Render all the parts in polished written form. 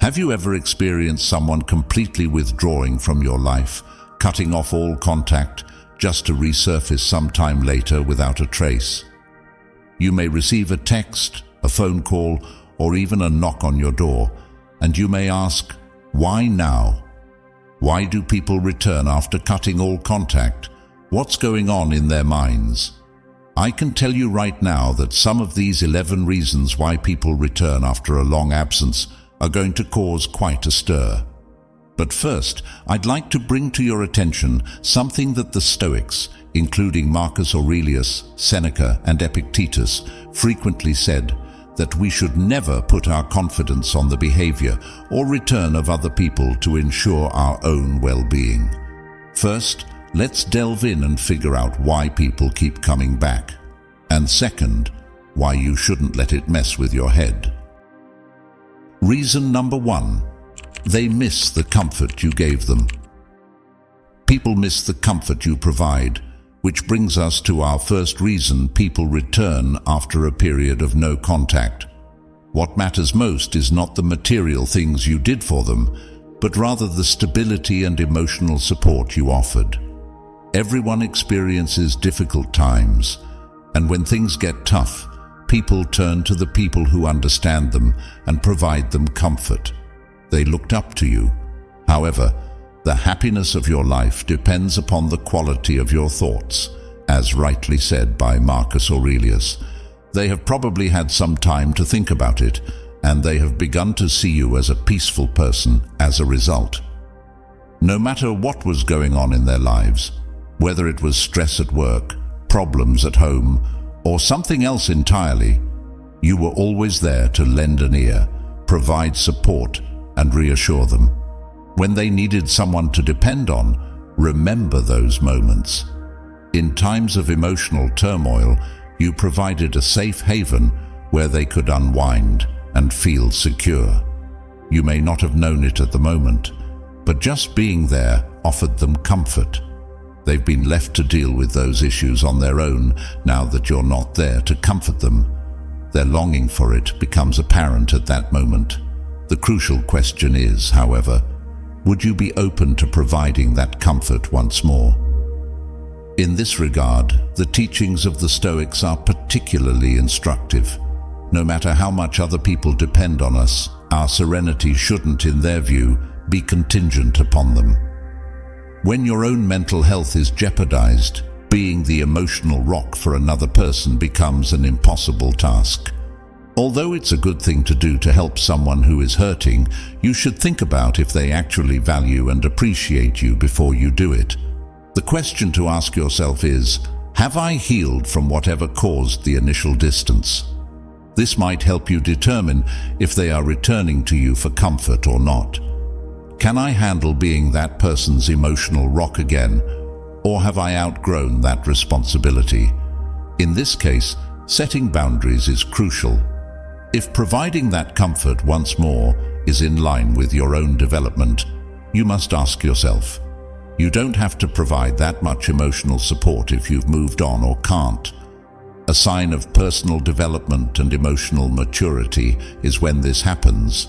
Have you ever experienced someone completely withdrawing from your life, cutting off all contact, just to resurface sometime later without a trace? You may receive a text, a phone call, or even a knock on your door, and you may ask, why now? Why do people return after cutting all contact? What's going on in their minds? I can tell you right now that some of these 11 reasons why people return after a long absence are going to cause quite a stir. But first, I'd like to bring to your attention something that the Stoics, including Marcus Aurelius, Seneca, and Epictetus, frequently said, that we should never put our confidence on the behavior or return of other people to ensure our own well-being. First, let's delve in and figure out why people keep coming back. And second, why you shouldn't let it mess with your head. Reason number 1. They miss the comfort you gave them. People miss the comfort you provide, which brings us to our first reason people return after a period of no contact. What matters most is not the material things you did for them, but rather the stability and emotional support you offered. Everyone experiences difficult times, and when things get tough, people turn to the people who understand them and provide them comfort. They looked up to you. However, the happiness of your life depends upon the quality of your thoughts, as rightly said by Marcus Aurelius. They have probably had some time to think about it, and they have begun to see you as a peaceful person as a result. No matter what was going on in their lives, whether it was stress at work, problems at home, or something else entirely, you were always there to lend an ear, provide support, and reassure them. When they needed someone to depend on, remember those moments. In times of emotional turmoil, you provided a safe haven where they could unwind and feel secure. You may not have known it at the moment, but just being there offered them comfort. They've been left to deal with those issues on their own now that you're not there to comfort them. Their longing for it becomes apparent at that moment. The crucial question is, however, would you be open to providing that comfort once more? In this regard, the teachings of the Stoics are particularly instructive. No matter how much other people depend on us, our serenity shouldn't, in their view, be contingent upon them. When your own mental health is jeopardized, being the emotional rock for another person becomes an impossible task. Although it's a good thing to do to help someone who is hurting, you should think about if they actually value and appreciate you before you do it. The question to ask yourself is, have I healed from whatever caused the initial distance? This might help you determine if they are returning to you for comfort or not. Can I handle being that person's emotional rock again, or have I outgrown that responsibility? In this case, setting boundaries is crucial. If providing that comfort once more is in line with your own development, you must ask yourself, you don't have to provide that much emotional support if you've moved on or can't. A sign of personal development and emotional maturity is when this happens.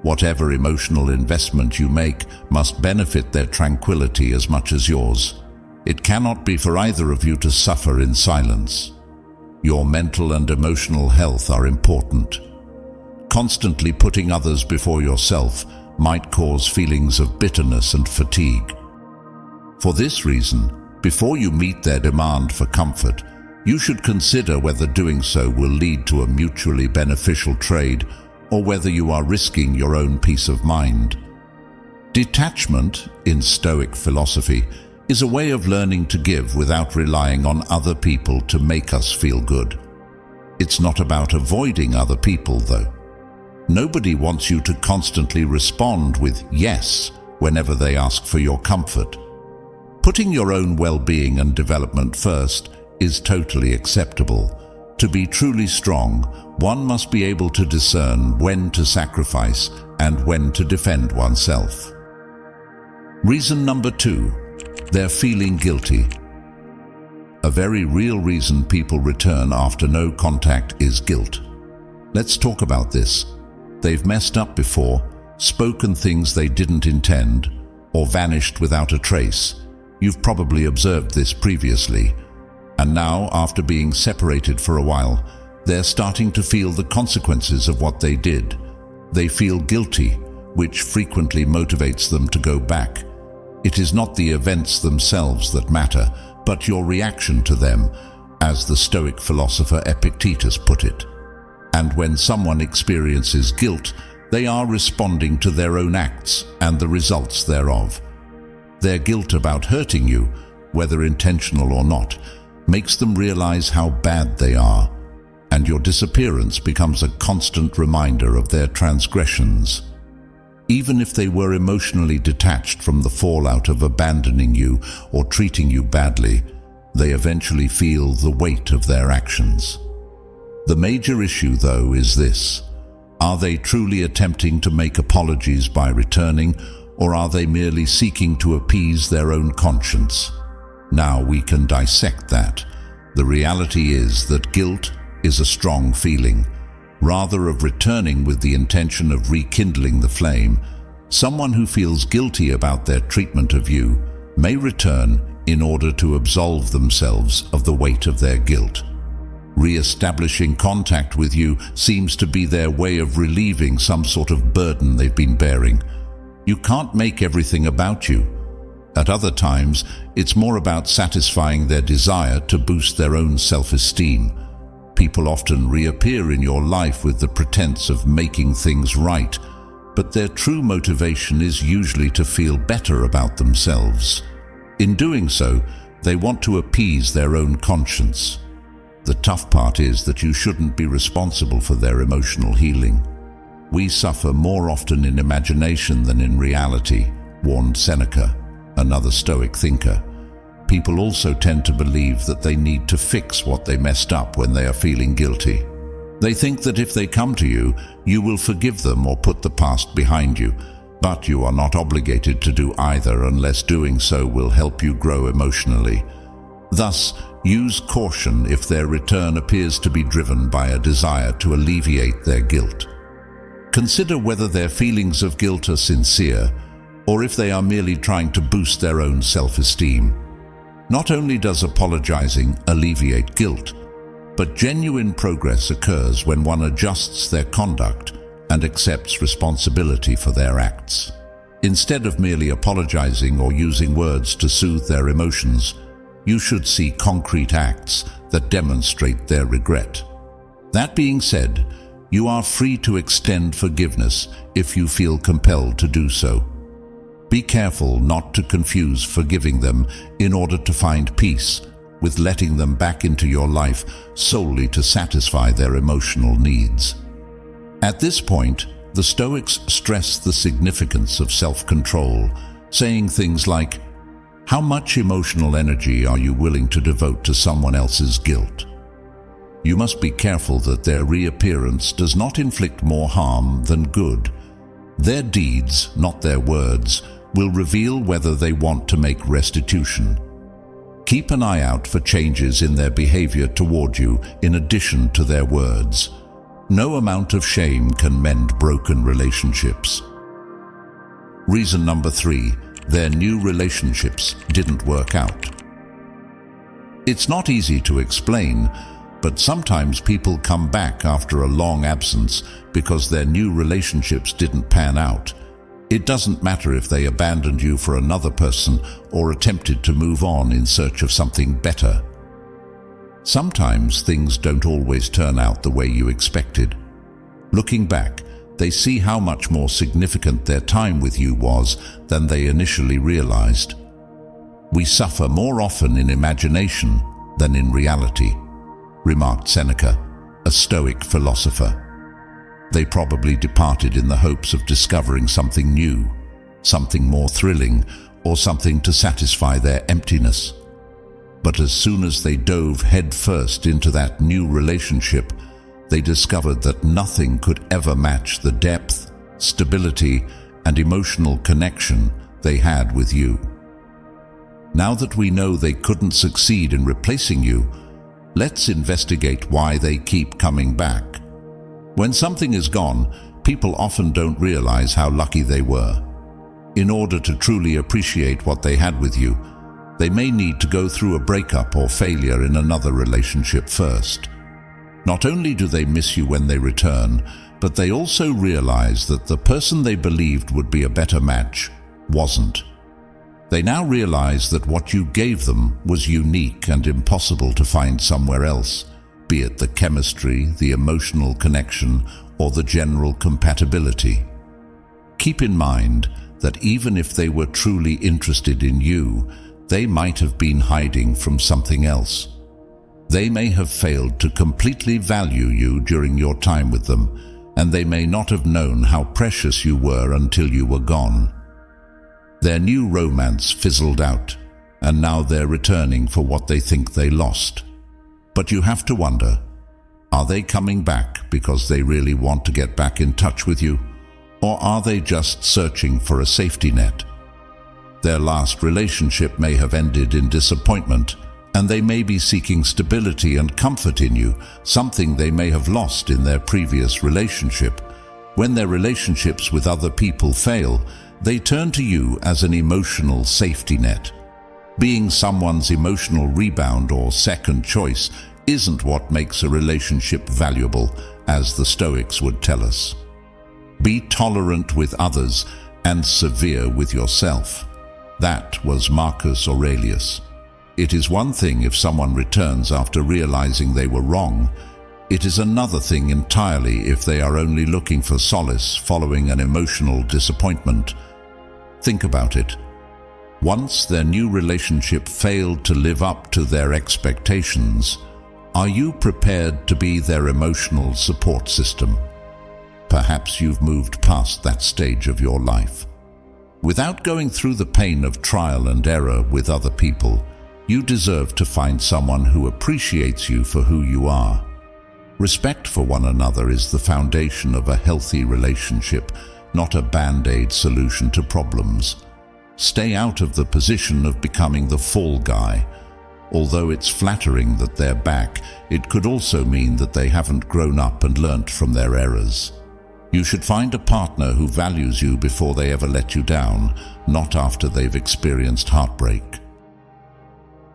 Whatever emotional investment you make must benefit their tranquility as much as yours. It cannot be for either of you to suffer in silence. Your mental and emotional health are important. Constantly putting others before yourself might cause feelings of bitterness and fatigue. For this reason, before you meet their demand for comfort, you should consider whether doing so will lead to a mutually beneficial trade or whether you are risking your own peace of mind. Detachment, in Stoic philosophy, is a way of learning to give without relying on other people to make us feel good. It's not about avoiding other people, though. Nobody wants you to constantly respond with yes whenever they ask for your comfort. Putting your own well-being and development first is totally acceptable. To be truly strong, one must be able to discern when to sacrifice and when to defend oneself. Reason number 2, they're feeling guilty. A very real reason people return after no contact is guilt. Let's talk about this. They've messed up before, spoken things they didn't intend, or vanished without a trace. You've probably observed this previously, and now, after being separated for a while, they're starting to feel the consequences of what they did. They feel guilty, which frequently motivates them to go back. It is not the events themselves that matter, but your reaction to them, as the Stoic philosopher Epictetus put it. And when someone experiences guilt, they are responding to their own acts and the results thereof. Their guilt about hurting you, whether intentional or not, makes them realize how bad they are, and your disappearance becomes a constant reminder of their transgressions. Even if they were emotionally detached from the fallout of abandoning you or treating you badly, they eventually feel the weight of their actions. The major issue, though, is this: are they truly attempting to make apologies by returning, or are they merely seeking to appease their own conscience? Now we can dissect that. The reality is that guilt is a strong feeling. Rather of returning with the intention of rekindling the flame, someone who feels guilty about their treatment of you may return in order to absolve themselves of the weight of their guilt. Re-establishing contact with you seems to be their way of relieving some sort of burden they've been bearing. You can't make everything about you. At other times, it's more about satisfying their desire to boost their own self-esteem. People often reappear in your life with the pretense of making things right, but their true motivation is usually to feel better about themselves. In doing so, they want to appease their own conscience. The tough part is that you shouldn't be responsible for their emotional healing. We suffer more often in imagination than in reality, warned Seneca, another Stoic thinker. People also tend to believe that they need to fix what they messed up when they are feeling guilty. They think that if they come to you, you will forgive them or put the past behind you, but you are not obligated to do either unless doing so will help you grow emotionally. Thus, use caution if their return appears to be driven by a desire to alleviate their guilt. Consider whether their feelings of guilt are sincere, or if they are merely trying to boost their own self-esteem. Not only does apologizing alleviate guilt, but genuine progress occurs when one adjusts their conduct and accepts responsibility for their acts. Instead of merely apologizing or using words to soothe their emotions, you should see concrete acts that demonstrate their regret. That being said, you are free to extend forgiveness if you feel compelled to do so. Be careful not to confuse forgiving them in order to find peace with letting them back into your life solely to satisfy their emotional needs. At this point, the Stoics stress the significance of self-control, saying things like, "How much emotional energy are you willing to devote to someone else's guilt?" You must be careful that their reappearance does not inflict more harm than good. Their deeds, not their words, will reveal whether they want to make restitution. Keep an eye out for changes in their behavior toward you in addition to their words. No amount of shame can mend broken relationships. Reason number 3, their new relationships didn't work out. It's not easy to explain, but sometimes people come back after a long absence because their new relationships didn't pan out. It doesn't matter if they abandoned you for another person or attempted to move on in search of something better. Sometimes things don't always turn out the way you expected. Looking back, they see how much more significant their time with you was than they initially realized. We suffer more often in imagination than in reality, remarked Seneca, a Stoic philosopher. They probably departed in the hopes of discovering something new, something more thrilling, or something to satisfy their emptiness. But as soon as they dove headfirst into that new relationship, they discovered that nothing could ever match the depth, stability, and emotional connection they had with you. Now that we know they couldn't succeed in replacing you, let's investigate why they keep coming back. When something is gone, people often don't realize how lucky they were. In order to truly appreciate what they had with you, they may need to go through a breakup or failure in another relationship first. Not only do they miss you when they return, but they also realize that the person they believed would be a better match wasn't. They now realize that what you gave them was unique and impossible to find somewhere else, be it the chemistry, the emotional connection, or the general compatibility. Keep in mind that even if they were truly interested in you, they might have been hiding from something else. They may have failed to completely value you during your time with them, and they may not have known how precious you were until you were gone. Their new romance fizzled out, and now they're returning for what they think they lost. But you have to wonder, are they coming back because they really want to get back in touch with you? Or are they just searching for a safety net? Their last relationship may have ended in disappointment, and they may be seeking stability and comfort in you, something they may have lost in their previous relationship. When their relationships with other people fail, they turn to you as an emotional safety net. Being someone's emotional rebound or second choice isn't what makes a relationship valuable, as the Stoics would tell us. Be tolerant with others and severe with yourself. That was Marcus Aurelius. It is one thing if someone returns after realizing they were wrong. It is another thing entirely if they are only looking for solace following an emotional disappointment. Think about it. Once their new relationship failed to live up to their expectations, are you prepared to be their emotional support system? Perhaps you've moved past that stage of your life. Without going through the pain of trial and error with other people, you deserve to find someone who appreciates you for who you are. Respect for one another is the foundation of a healthy relationship, not a band-aid solution to problems. Stay out of the position of becoming the fall guy. Although it's flattering that they're back, it could also mean that they haven't grown up and learnt from their errors. You should find a partner who values you before they ever let you down, not after they've experienced heartbreak.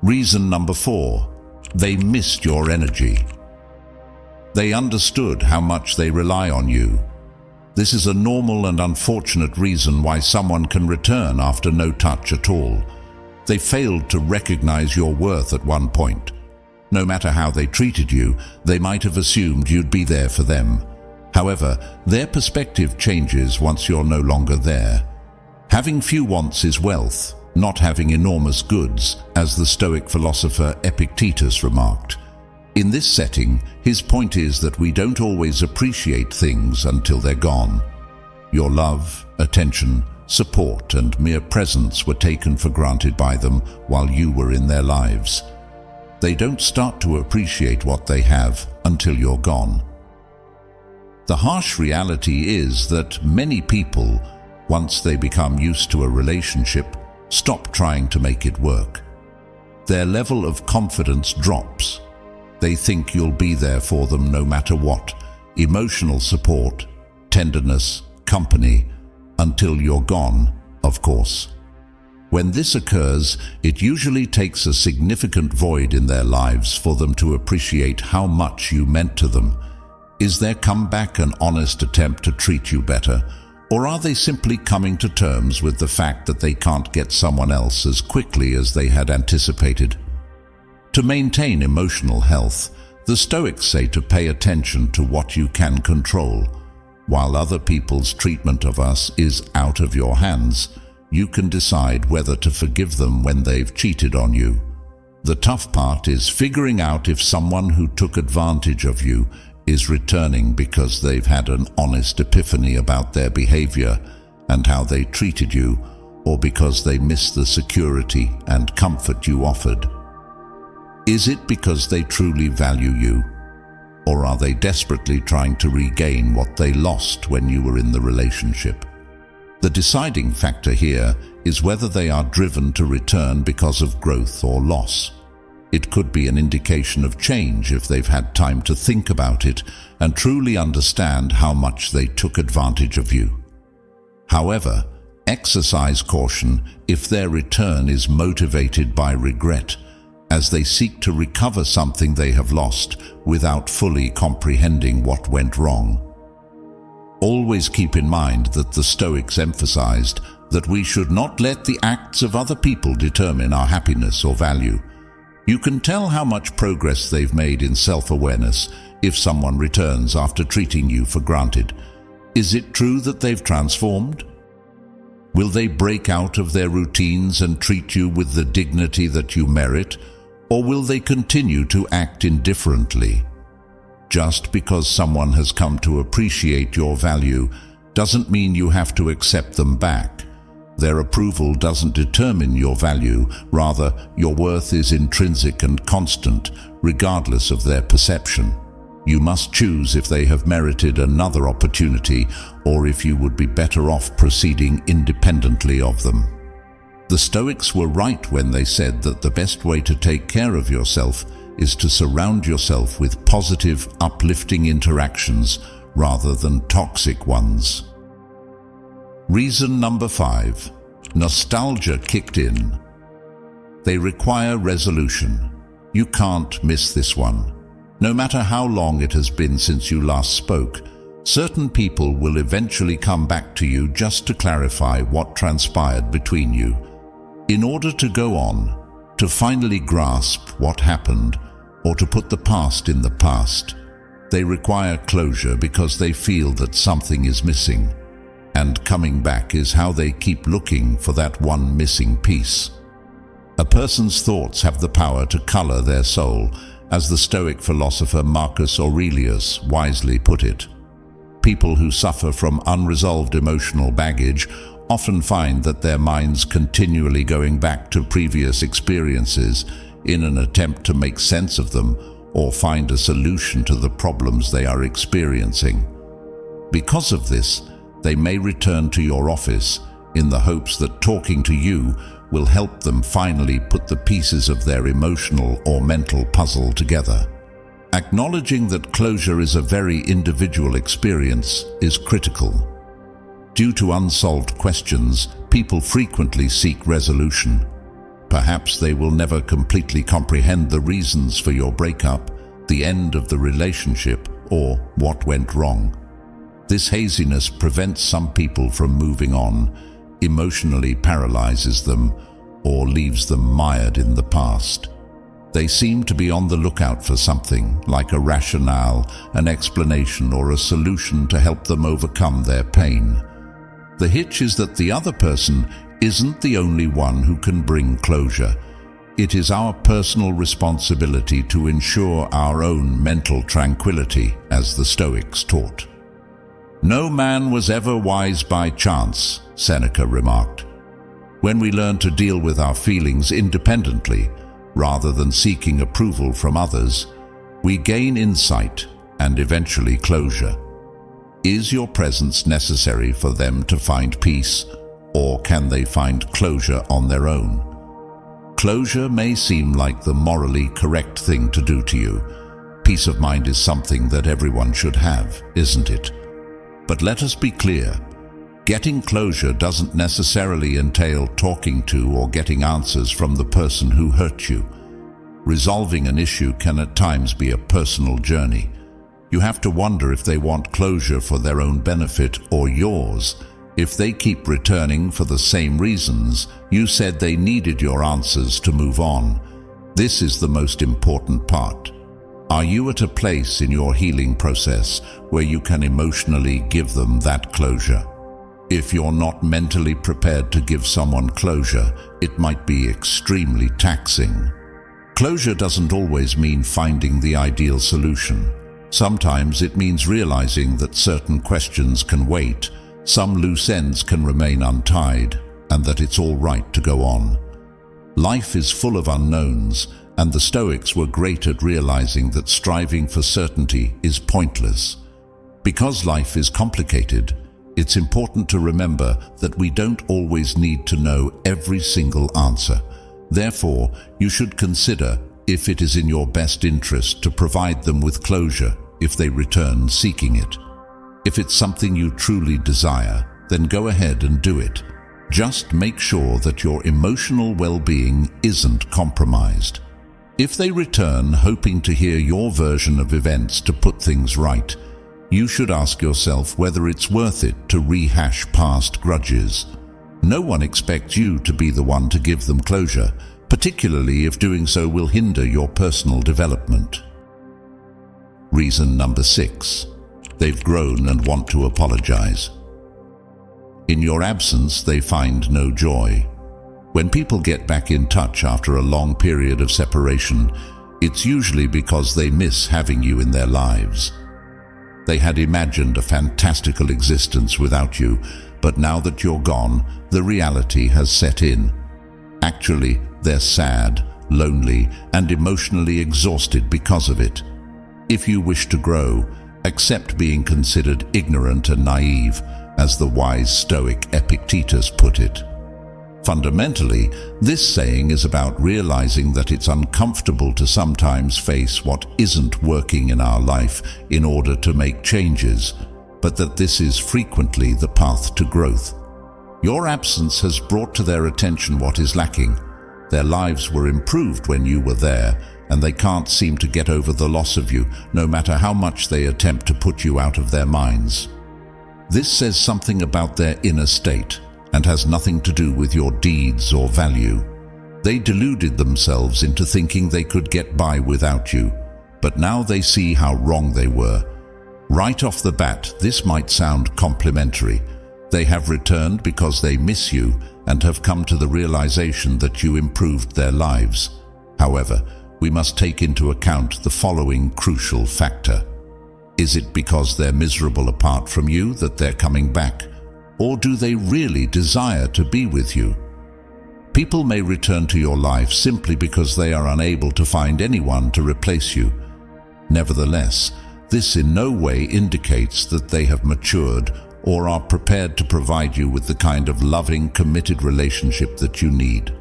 Reason number 4, they missed your energy. They understood how much they rely on you. This is a normal and unfortunate reason why someone can return after no touch at all. They failed to recognize your worth at one point. No matter how they treated you, they might have assumed you'd be there for them. However, their perspective changes once you're no longer there. Having few wants is wealth, not having enormous goods, as the Stoic philosopher Epictetus remarked. In this setting, his point is that we don't always appreciate things until they're gone. Your love, attention, support, and mere presence were taken for granted by them while you were in their lives. They don't start to appreciate what they have until you're gone. The harsh reality is that many people, once they become used to a relationship, stop trying to make it work. Their level of confidence drops. They think you'll be there for them no matter what. Emotional support, tenderness, company, until you're gone, of course. When this occurs, it usually takes a significant void in their lives for them to appreciate how much you meant to them. Is their comeback an honest attempt to treat you better, or are they simply coming to terms with the fact that they can't get someone else as quickly as they had anticipated? To maintain emotional health, the Stoics say to pay attention to what you can control. While other people's treatment of us is out of your hands, you can decide whether to forgive them when they've cheated on you. The tough part is figuring out if someone who took advantage of you is returning because they've had an honest epiphany about their behavior and how they treated you, or because they miss the security and comfort you offered. Is it because they truly value you, or are they desperately trying to regain what they lost when you were in the relationship? The deciding factor here is whether they are driven to return because of growth or loss. It could be an indication of change if they've had time to think about it and truly understand how much they took advantage of you. However, exercise caution if their return is motivated by regret, as they seek to recover something they have lost without fully comprehending what went wrong. Always keep in mind that the Stoics emphasized that we should not let the acts of other people determine our happiness or value. You can tell how much progress they've made in self-awareness if someone returns after treating you for granted. Is it true that they've transformed? Will they break out of their routines and treat you with the dignity that you merit, or will they continue to act indifferently? Just because someone has come to appreciate your value doesn't mean you have to accept them back. Their approval doesn't determine your value, rather, your worth is intrinsic and constant, regardless of their perception. You must choose if they have merited another opportunity or if you would be better off proceeding independently of them. The Stoics were right when they said that the best way to take care of yourself is to surround yourself with positive, uplifting interactions rather than toxic ones. Reason number 5. Nostalgia kicked in. They require resolution. You can't miss this one. No matter how long it has been since you last spoke, certain people will eventually come back to you just to clarify what transpired between you. In order to go on, to finally grasp what happened, or to put the past in the past, they require closure because they feel that something is missing. And coming back is how they keep looking for that one missing piece. A person's thoughts have the power to color their soul, as the Stoic philosopher Marcus Aurelius wisely put it. People who suffer from unresolved emotional baggage often find that their minds continually going back to previous experiences in an attempt to make sense of them or find a solution to the problems they are experiencing. Because of this, they may return to your office in the hopes that talking to you will help them finally put the pieces of their emotional or mental puzzle together. Acknowledging that closure is a very individual experience is critical. Due to unsolved questions, people frequently seek resolution. Perhaps they will never completely comprehend the reasons for your breakup, the end of the relationship, or what went wrong. This haziness prevents some people from moving on, emotionally paralyzes them, or leaves them mired in the past. They seem to be on the lookout for something, like a rationale, an explanation, or a solution to help them overcome their pain. The hitch is that the other person isn't the only one who can bring closure. It is our personal responsibility to ensure our own mental tranquility, as the Stoics taught. No man was ever wise by chance, Seneca remarked. When we learn to deal with our feelings independently, rather than seeking approval from others, we gain insight and eventually closure. Is your presence necessary for them to find peace, or can they find closure on their own? Closure may seem like the morally correct thing to do to you. Peace of mind is something that everyone should have, isn't it? But let us be clear. Getting closure doesn't necessarily entail talking to or getting answers from the person who hurt you. Resolving an issue can at times be a personal journey. You have to wonder if they want closure for their own benefit or yours. If they keep returning for the same reasons, you said they needed your answers to move on. This is the most important part. Are you at a place in your healing process where you can emotionally give them that closure? If you're not mentally prepared to give someone closure, it might be extremely taxing. Closure doesn't always mean finding the ideal solution. Sometimes it means realizing that certain questions can wait, some loose ends can remain untied, and that it's all right to go on. Life is full of unknowns, and the Stoics were great at realizing that striving for certainty is pointless. Because life is complicated, it's important to remember that we don't always need to know every single answer. Therefore, you should consider if it is in your best interest to provide them with closure if they return seeking it. If it's something you truly desire, then go ahead and do it. Just make sure that your emotional well-being isn't compromised. If they return hoping to hear your version of events to put things right, you should ask yourself whether it's worth it to rehash past grudges. No one expects you to be the one to give them closure, particularly if doing so will hinder your personal development. Reason number 6. They've grown and want to apologize. In your absence, they find no joy. When people get back in touch after a long period of separation, it's usually because they miss having you in their lives. They had imagined a fantastical existence without you, but now that you're gone, the reality has set in. Actually, they're sad, lonely, and emotionally exhausted because of it. If you wish to grow, accept being considered ignorant and naive, as the wise Stoic Epictetus put it. Fundamentally, this saying is about realizing that it's uncomfortable to sometimes face what isn't working in our life in order to make changes, but that this is frequently the path to growth. Your absence has brought to their attention what is lacking. Their lives were improved when you were there, and they can't seem to get over the loss of you, no matter how much they attempt to put you out of their minds. This says something about their inner state, and has nothing to do with your deeds or value. They deluded themselves into thinking they could get by without you, but now they see how wrong they were. Right off the bat, this might sound complimentary. They have returned because they miss you and have come to the realization that you improved their lives. However, we must take into account the following crucial factor. Is it because they're miserable apart from you that they're coming back? Or do they really desire to be with you? People may return to your life simply because they are unable to find anyone to replace you. Nevertheless, this in no way indicates that they have matured or are prepared to provide you with the kind of loving, committed relationship that you need.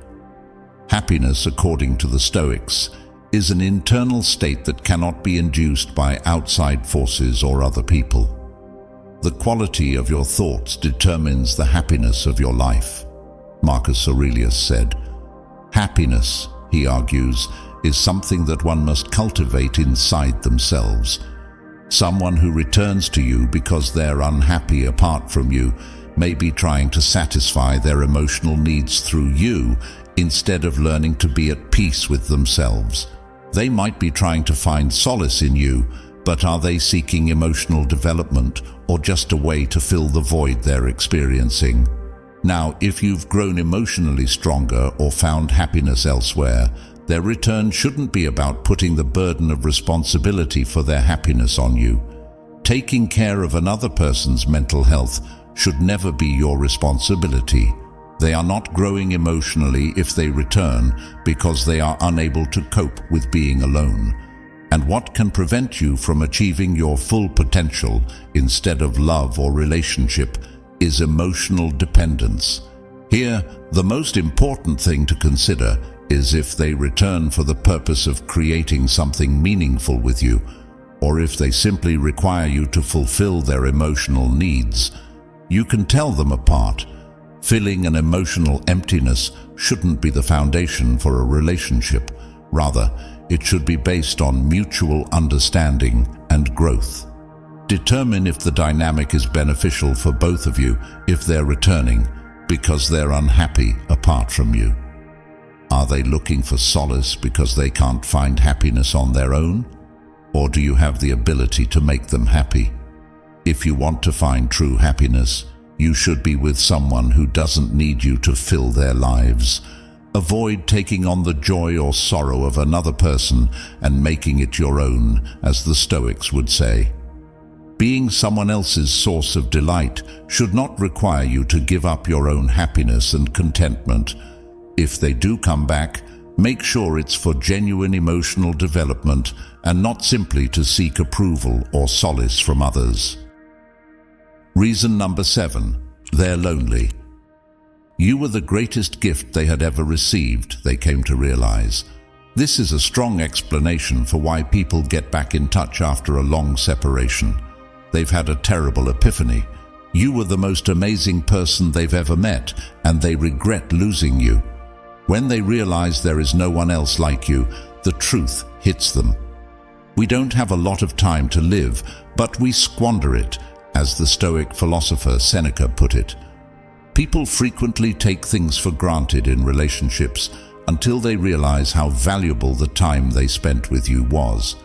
Happiness, according to the Stoics, is an internal state that cannot be induced by outside forces or other people. The quality of your thoughts determines the happiness of your life. Marcus Aurelius said, "Happiness," he argues, "is something that one must cultivate inside themselves." Someone who returns to you because they're unhappy apart from you may be trying to satisfy their emotional needs through you instead of learning to be at peace with themselves. They might be trying to find solace in you, but are they seeking emotional development or just a way to fill the void they're experiencing? Now, if you've grown emotionally stronger or found happiness elsewhere, their return shouldn't be about putting the burden of responsibility for their happiness on you. Taking care of another person's mental health should never be your responsibility. They are not growing emotionally if they return because they are unable to cope with being alone. And what can prevent you from achieving your full potential instead of love or relationship is emotional dependence. Here, the most important thing to consider is if they return for the purpose of creating something meaningful with you, or if they simply require you to fulfill their emotional needs. You can tell them apart. Filling an emotional emptiness shouldn't be the foundation for a relationship. Rather, it should be based on mutual understanding and growth. Determine if the dynamic is beneficial for both of you if they're returning because they're unhappy apart from you. Are they looking for solace because they can't find happiness on their own? Or do you have the ability to make them happy? If you want to find true happiness, you should be with someone who doesn't need you to fill their lives. Avoid taking on the joy or sorrow of another person and making it your own, as the Stoics would say. Being someone else's source of delight should not require you to give up your own happiness and contentment. If they do come back, make sure it's for genuine emotional development and not simply to seek approval or solace from others. Reason number 7. They're lonely. You were the greatest gift they had ever received, they came to realize. This is a strong explanation for why people get back in touch after a long separation. They've had a terrible epiphany. You were the most amazing person they've ever met, and they regret losing you. When they realize there is no one else like you, the truth hits them. We don't have a lot of time to live, but we squander it, as the Stoic philosopher Seneca put it. People frequently take things for granted in relationships until they realize how valuable the time they spent with you was.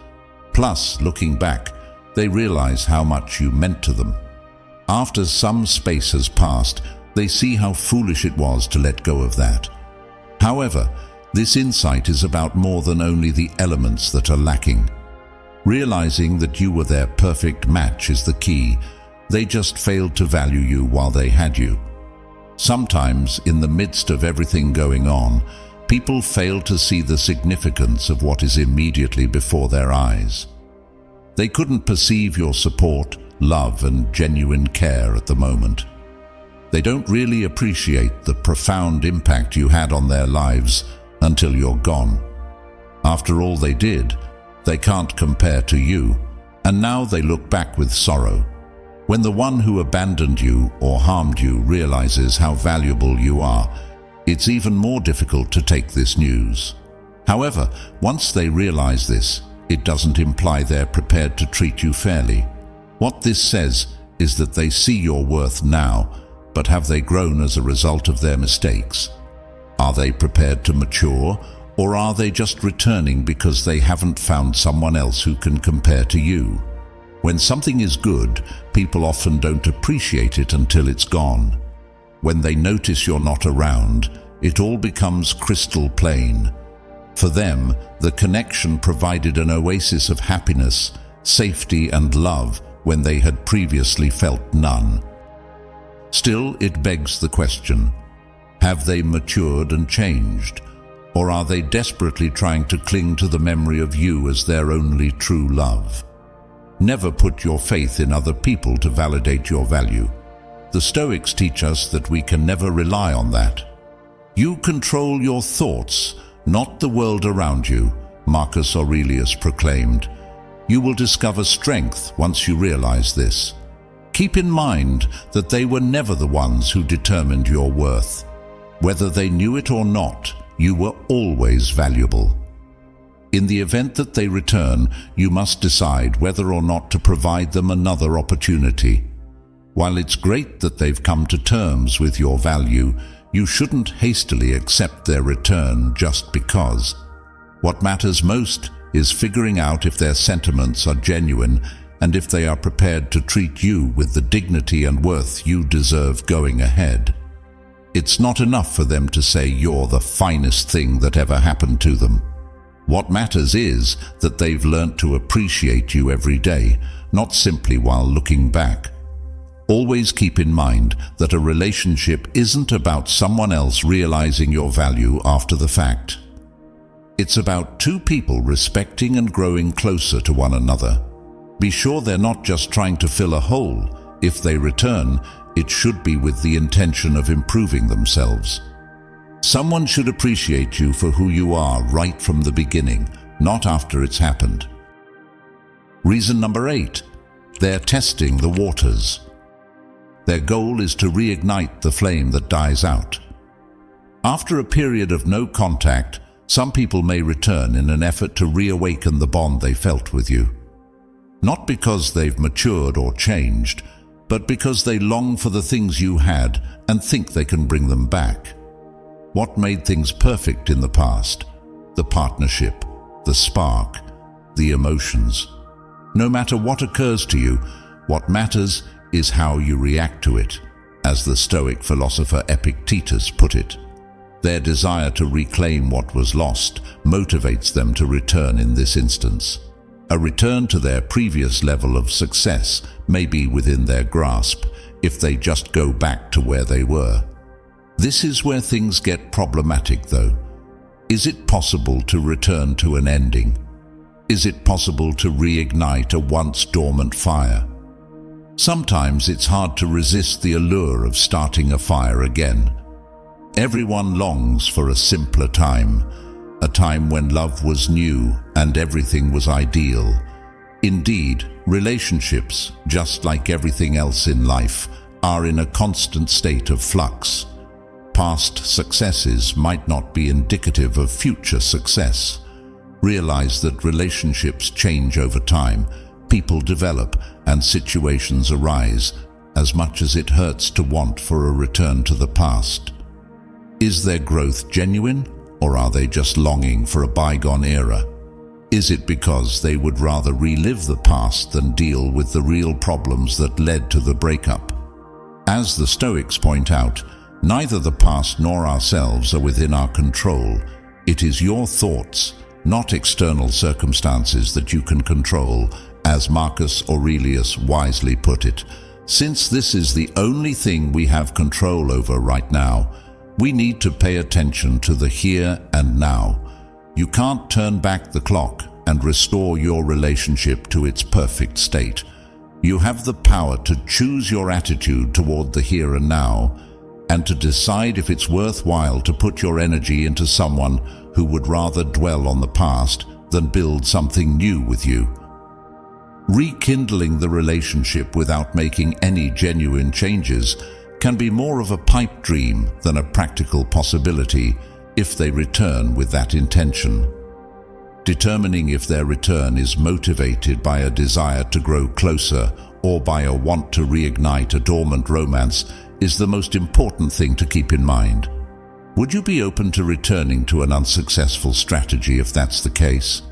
Plus, looking back, they realize how much you meant to them. After some space has passed, they see how foolish it was to let go of that. However, this insight is about more than only the elements that are lacking. Realizing that you were their perfect match is the key. They just failed to value you while they had you. Sometimes, in the midst of everything going on, people fail to see the significance of what is immediately before their eyes. They couldn't perceive your support, love, and genuine care at the moment. They don't really appreciate the profound impact you had on their lives until you're gone. After all they did, they can't compare to you, and now they look back with sorrow. When the one who abandoned you or harmed you realizes how valuable you are, it's even more difficult to take this news. However, once they realize this, it doesn't imply they're prepared to treat you fairly. What this says is that they see your worth now, but have they grown as a result of their mistakes? Are they prepared to mature, or are they just returning because they haven't found someone else who can compare to you? When something is good, people often don't appreciate it until it's gone. When they notice you're not around, it all becomes crystal plain. For them, the connection provided an oasis of happiness, safety, and love when they had previously felt none. Still, it begs the question, have they matured and changed? Or are they desperately trying to cling to the memory of you as their only true love? Never put your faith in other people to validate your value. The Stoics teach us that we can never rely on that. You control your thoughts, not the world around you, Marcus Aurelius proclaimed. You will discover strength once you realize this. Keep in mind that they were never the ones who determined your worth. Whether they knew it or not, you were always valuable. In the event that they return, you must decide whether or not to provide them another opportunity. While it's great that they've come to terms with your value, you shouldn't hastily accept their return just because. What matters most is figuring out if their sentiments are genuine and if they are prepared to treat you with the dignity and worth you deserve going ahead. It's not enough for them to say you're the finest thing that ever happened to them. What matters is that they've learnt to appreciate you every day, not simply while looking back. Always keep in mind that a relationship isn't about someone else realizing your value after the fact. It's about two people respecting and growing closer to one another. Be sure they're not just trying to fill a hole. If they return, it should be with the intention of improving themselves. Someone should appreciate you for who you are right from the beginning, not after it's happened. Reason number 8. They're testing the waters. Their goal is to reignite the flame that dies out. After a period of no contact, some people may return in an effort to reawaken the bond they felt with you. Not because they've matured or changed, but because they long for the things you had and think they can bring them back. What made things perfect in the past? The partnership, the spark, the emotions. No matter what occurs to you, what matters is how you react to it, as the Stoic philosopher Epictetus put it. Their desire to reclaim what was lost motivates them to return in this instance. A return to their previous level of success may be within their grasp if they just go back to where they were. This is where things get problematic, though. Is it possible to return to an ending? Is it possible to reignite a once dormant fire? Sometimes it's hard to resist the allure of starting a fire again. Everyone longs for a simpler time, a time when love was new and everything was ideal. Indeed, relationships, just like everything else in life, are in a constant state of flux. Past successes might not be indicative of future success. Realize that relationships change over time, people develop, and situations arise, as much as it hurts to want for a return to the past. Is their growth genuine, or are they just longing for a bygone era? Is it because they would rather relive the past than deal with the real problems that led to the breakup? As the Stoics point out, neither the past nor ourselves are within our control. It is your thoughts, not external circumstances, that you can control, as Marcus Aurelius wisely put it. Since this is the only thing we have control over right now, we need to pay attention to the here and now. You can't turn back the clock and restore your relationship to its perfect state. You have the power to choose your attitude toward the here and now, and to decide if it's worthwhile to put your energy into someone who would rather dwell on the past than build something new with you. Rekindling the relationship without making any genuine changes can be more of a pipe dream than a practical possibility if they return with that intention. Determining if their return is motivated by a desire to grow closer or by a want to reignite a dormant romance is the most important thing to keep in mind. Would you be open to returning to an unsuccessful strategy if that's the case?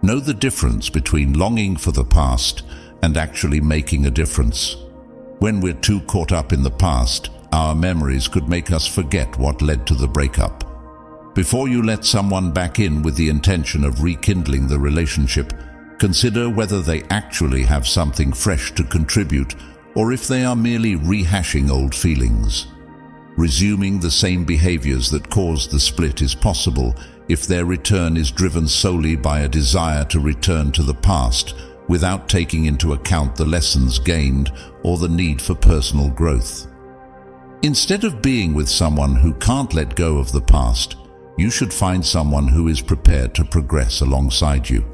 Know the difference between longing for the past and actually making a difference. When we're too caught up in the past, our memories could make us forget what led to the breakup. Before you let someone back in with the intention of rekindling the relationship, consider whether they actually have something fresh to contribute or if they are merely rehashing old feelings. Resuming the same behaviors that caused the split is possible if their return is driven solely by a desire to return to the past without taking into account the lessons gained or the need for personal growth. Instead of being with someone who can't let go of the past, you should find someone who is prepared to progress alongside you.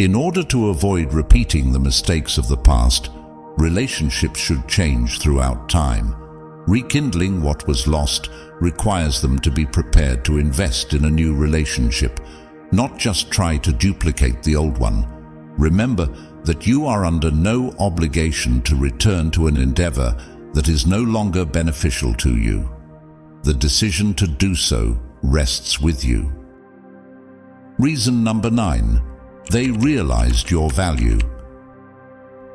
In order to avoid repeating the mistakes of the past, relationships should change throughout time. Rekindling what was lost requires them to be prepared to invest in a new relationship, not just try to duplicate the old one. Remember that you are under no obligation to return to an endeavor that is no longer beneficial to you. The decision to do so rests with you. Reason number 9. They realized your value.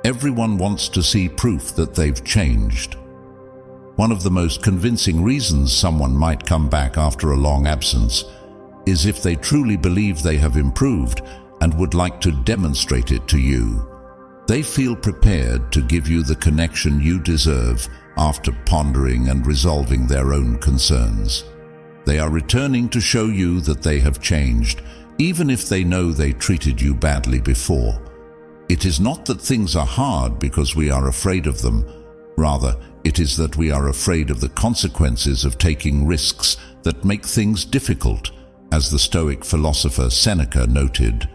Everyone wants to see proof that they've changed. One of the most convincing reasons someone might come back after a long absence is if they truly believe they have improved and would like to demonstrate it to you. They feel prepared to give you the connection you deserve after pondering and resolving their own concerns. They are returning to show you that they have changed, even if they know they treated you badly before. It is not that things are hard because we are afraid of them. Rather, it is that we are afraid of the consequences of taking risks that make things difficult, as the Stoic philosopher Seneca noted.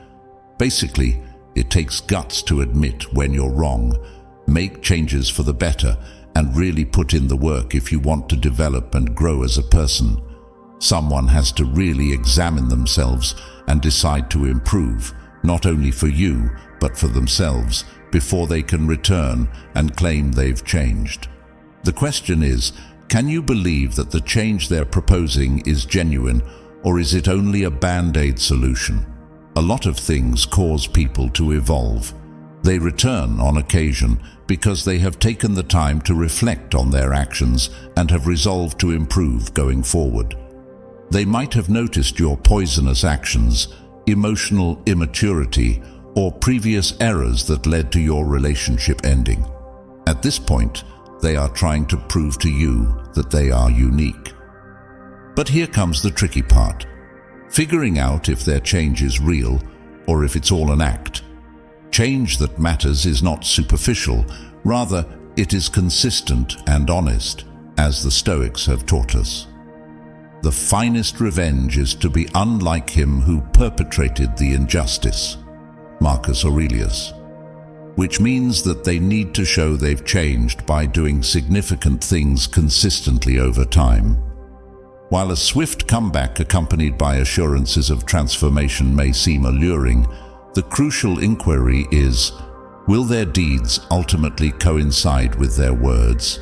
Basically, it takes guts to admit when you're wrong, make changes for the better, and really put in the work if you want to develop and grow as a person. Someone has to really examine themselves and decide to improve, not only for you, but for themselves, before they can return and claim they've changed. The question is, can you believe that the change they're proposing is genuine, or is it only a band-aid solution? A lot of things cause people to evolve. They return on occasion because they have taken the time to reflect on their actions and have resolved to improve going forward. They might have noticed your poisonous actions, emotional immaturity, or previous errors that led to your relationship ending. At this point, they are trying to prove to you that they are unique. But here comes the tricky part: figuring out if their change is real or if it's all an act. Change that matters is not superficial, rather it is consistent and honest, as the Stoics have taught us. The finest revenge is to be unlike him who perpetrated the injustice. Marcus Aurelius. Which means that they need to show they've changed by doing significant things consistently over time. While a swift comeback accompanied by assurances of transformation may seem alluring, the crucial inquiry is, will their deeds ultimately coincide with their words?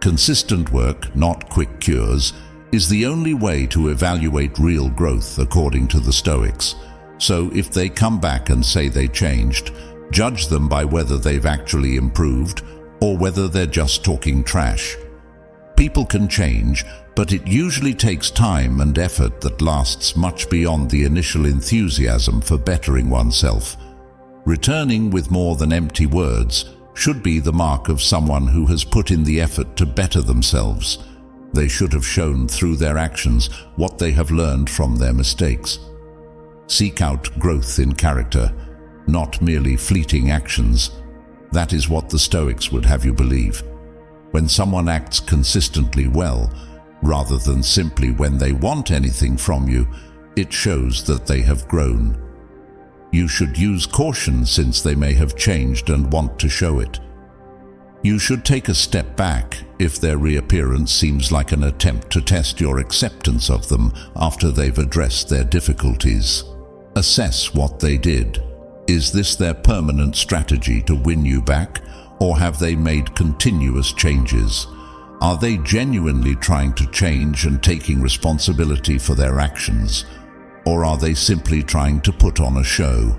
Consistent work, not quick cures, is the only way to evaluate real growth according to the Stoics. So if they come back and say they changed, judge them by whether they've actually improved or whether they're just talking trash. People can change, but it usually takes time and effort that lasts much beyond the initial enthusiasm for bettering oneself. Returning with more than empty words should be the mark of someone who has put in the effort to better themselves. They should have shown through their actions what they have learned from their mistakes. Seek out growth in character, not merely fleeting actions. That is what the Stoics would have you believe. When someone acts consistently well, rather than simply when they want anything from you, it shows that they have grown. You should use caution since they may have changed and want to show it. You should take a step back if their reappearance seems like an attempt to test your acceptance of them after they've addressed their difficulties. Assess what they did. Is this their permanent strategy to win you back, or have they made continuous changes? Are they genuinely trying to change and taking responsibility for their actions, or are they simply trying to put on a show?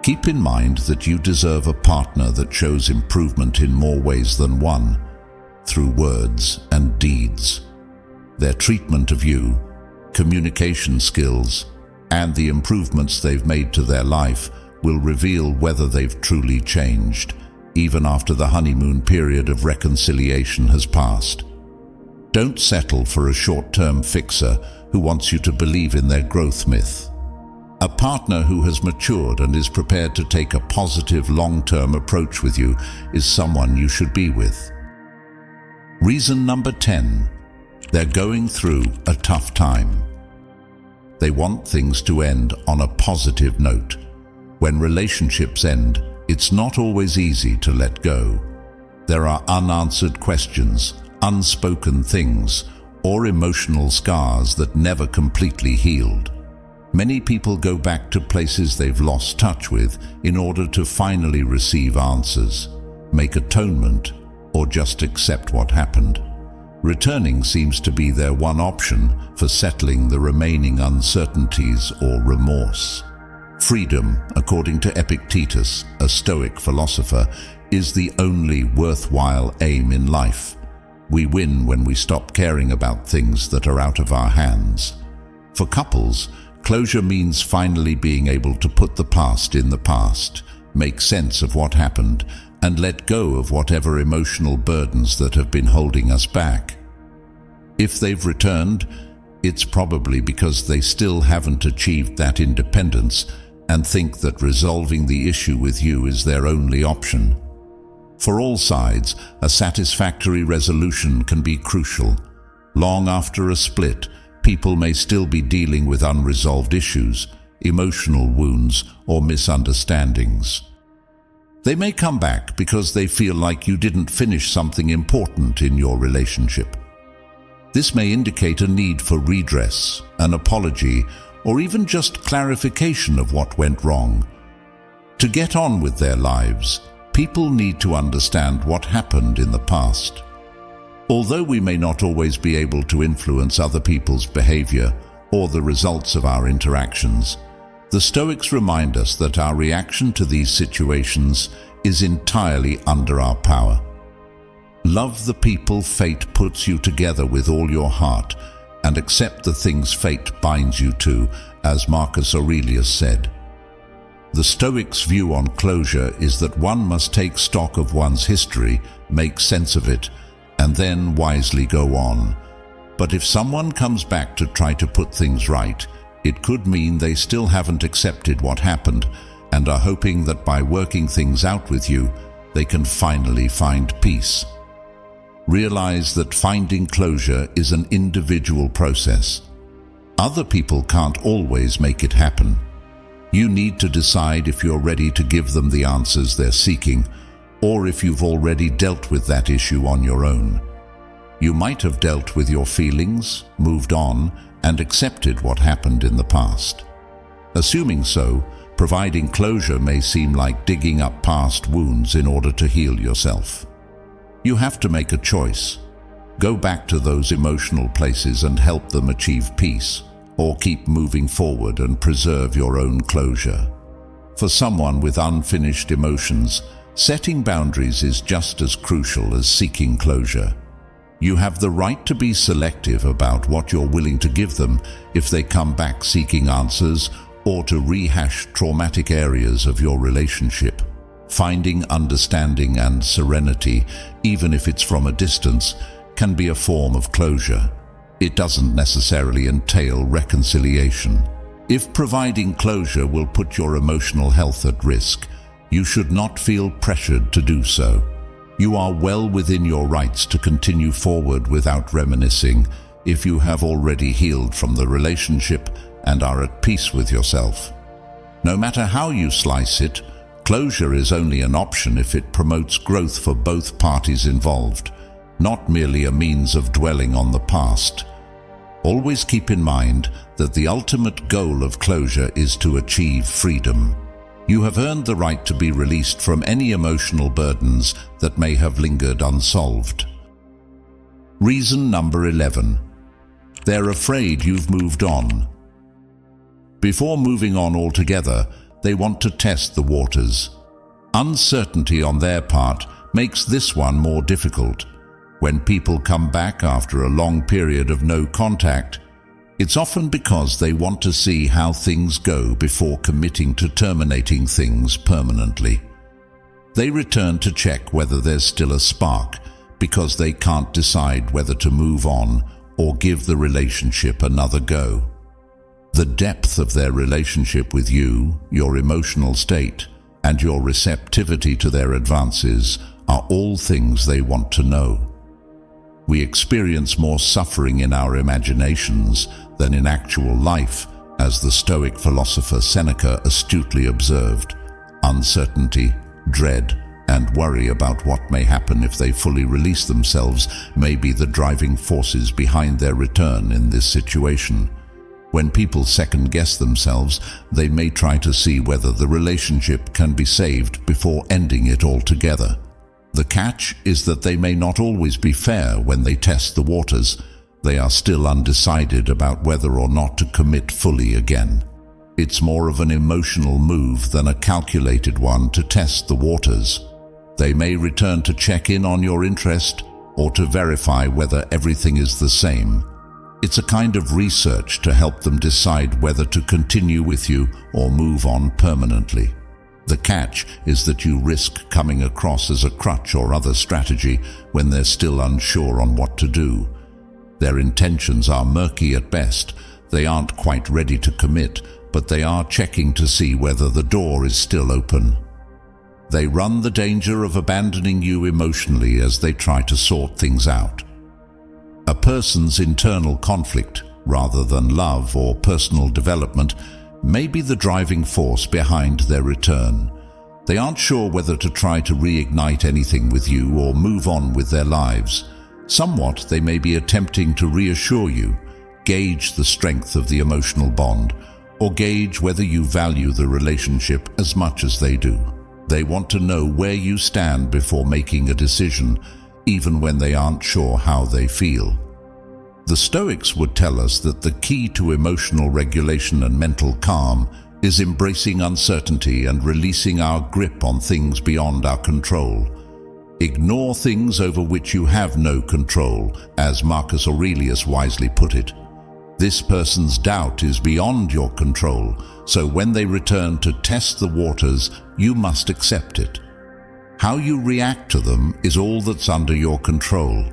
Keep in mind that you deserve a partner that shows improvement in more ways than one, through words and deeds. Their treatment of you, communication skills, and the improvements they've made to their life will reveal whether they've truly changed, even after the honeymoon period of reconciliation has passed. Don't settle for a short-term fixer who wants you to believe in their growth myth. A partner who has matured and is prepared to take a positive long-term approach with you is someone you should be with. Reason number 10. They're going through a tough time. They want things to end on a positive note. When relationships end, it's not always easy to let go. There are unanswered questions, unspoken things, or emotional scars that never completely healed. Many people go back to places they've lost touch with in order to finally receive answers, make atonement, or just accept what happened. Returning seems to be their one option for settling the remaining uncertainties or remorse. Freedom, according to Epictetus, a Stoic philosopher, is the only worthwhile aim in life. We win when we stop caring about things that are out of our hands. For couples, closure means finally being able to put the past in the past, make sense of what happened, and let go of whatever emotional burdens that have been holding us back. If they've returned, it's probably because they still haven't achieved that independence and think that resolving the issue with you is their only option. For all sides, a satisfactory resolution can be crucial. Long after a split, people may still be dealing with unresolved issues, emotional wounds, or misunderstandings. They may come back because they feel like you didn't finish something important in your relationship. This may indicate a need for redress, an apology, or even just clarification of what went wrong. To get on with their lives, people need to understand what happened in the past. Although we may not always be able to influence other people's behavior or the results of our interactions, the Stoics remind us that our reaction to these situations is entirely under our power. Love the people fate puts you together with all your heart, and accept the things fate binds you to, as Marcus Aurelius said. The Stoics' view on closure is that one must take stock of one's history, make sense of it, and then wisely go on. But if someone comes back to try to put things right, it could mean they still haven't accepted what happened and are hoping that by working things out with you, they can finally find peace. Realize that finding closure is an individual process. Other people can't always make it happen. You need to decide if you're ready to give them the answers they're seeking, or if you've already dealt with that issue on your own. You might have dealt with your feelings, moved on, and accepted what happened in the past. Assuming so, providing closure may seem like digging up past wounds in order to heal yourself. You have to make a choice. Go back to those emotional places and help them achieve peace, or keep moving forward and preserve your own closure. For someone with unfinished emotions, setting boundaries is just as crucial as seeking closure. You have the right to be selective about what you're willing to give them if they come back seeking answers or to rehash traumatic areas of your relationship. Finding understanding and serenity, even if it's from a distance, can be a form of closure. It doesn't necessarily entail reconciliation. If providing closure will put your emotional health at risk, you should not feel pressured to do so. You are well within your rights to continue forward without reminiscing if you have already healed from the relationship and are at peace with yourself. No matter how you slice it, closure is only an option if it promotes growth for both parties involved, not merely a means of dwelling on the past. Always keep in mind that the ultimate goal of closure is to achieve freedom. You have earned the right to be released from any emotional burdens that may have lingered unsolved. Reason number 11. They're afraid you've moved on. Before moving on altogether, they want to test the waters. Uncertainty on their part makes this one more difficult. When people come back after a long period of no contact, it's often because they want to see how things go before committing to terminating things permanently. They return to check whether there's still a spark because they can't decide whether to move on or give the relationship another go. The depth of their relationship with you, your emotional state, and your receptivity to their advances are all things they want to know. We experience more suffering in our imaginations than in actual life, as the Stoic philosopher Seneca astutely observed. Uncertainty, dread, and worry about what may happen if they fully release themselves may be the driving forces behind their return in this situation. When people second-guess themselves, they may try to see whether the relationship can be saved before ending it altogether. The catch is that they may not always be fair when they test the waters. They are still undecided about whether or not to commit fully again. It's more of an emotional move than a calculated one to test the waters. They may return to check in on your interest or to verify whether everything is the same. It's a kind of research to help them decide whether to continue with you or move on permanently. The catch is that you risk coming across as a crutch or other strategy when they're still unsure on what to do. Their intentions are murky at best. They aren't quite ready to commit, but they are checking to see whether the door is still open. They run the danger of abandoning you emotionally as they try to sort things out. A person's internal conflict, rather than love or personal development, may be the driving force behind their return. They aren't sure whether to try to reignite anything with you or move on with their lives. Somewhat, they may be attempting to reassure you, gauge the strength of the emotional bond, or gauge whether you value the relationship as much as they do. They want to know where you stand before making a decision, even when they aren't sure how they feel. The Stoics would tell us that the key to emotional regulation and mental calm is embracing uncertainty and releasing our grip on things beyond our control. Ignore things over which you have no control, as Marcus Aurelius wisely put it. This person's doubt is beyond your control, so when they return to test the waters, you must accept it. How you react to them is all that's under your control,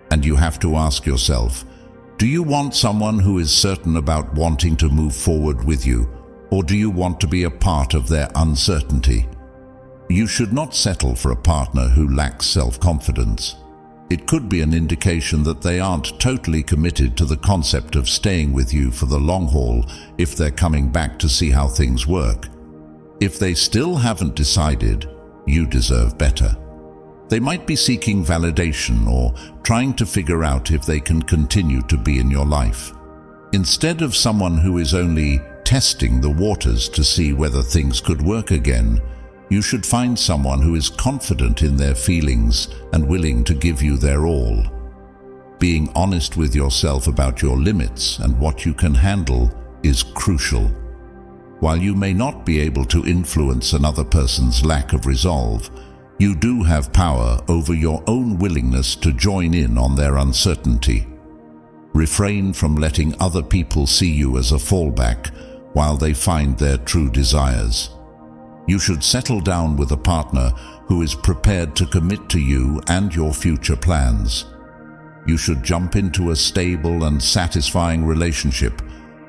and you have to ask yourself, do you want someone who is certain about wanting to move forward with you, or do you want to be a part of their uncertainty? You should not settle for a partner who lacks self-confidence. It could be an indication that they aren't totally committed to the concept of staying with you for the long haul if they're coming back to see how things work. If they still haven't decided, you deserve better. They might be seeking validation or trying to figure out if they can continue to be in your life. Instead of someone who is only testing the waters to see whether things could work again, you should find someone who is confident in their feelings and willing to give you their all. Being honest with yourself about your limits and what you can handle is crucial. While you may not be able to influence another person's lack of resolve, you do have power over your own willingness to join in on their uncertainty. Refrain from letting other people see you as a fallback while they find their true desires. You should settle down with a partner who is prepared to commit to you and your future plans. You should jump into a stable and satisfying relationship,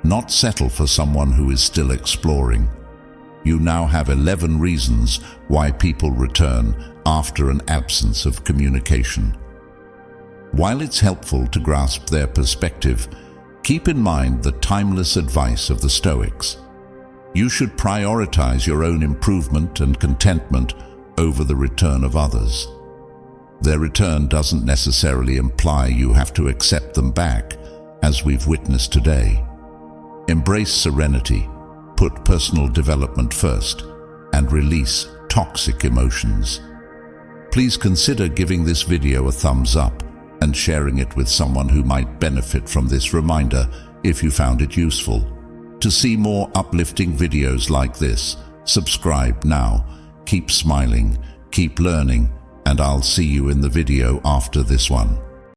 not settle for someone who is still exploring. You now have 11 reasons why people return after an absence of communication. While it's helpful to grasp their perspective, keep in mind the timeless advice of the Stoics. You should prioritize your own improvement and contentment over the return of others. Their return doesn't necessarily imply you have to accept them back, as we've witnessed today. Embrace serenity, put personal development first, and release toxic emotions. Please consider giving this video a thumbs up and sharing it with someone who might benefit from this reminder if you found it useful. To see more uplifting videos like this, subscribe now. Keep smiling, keep learning, and I'll see you in the video after this one.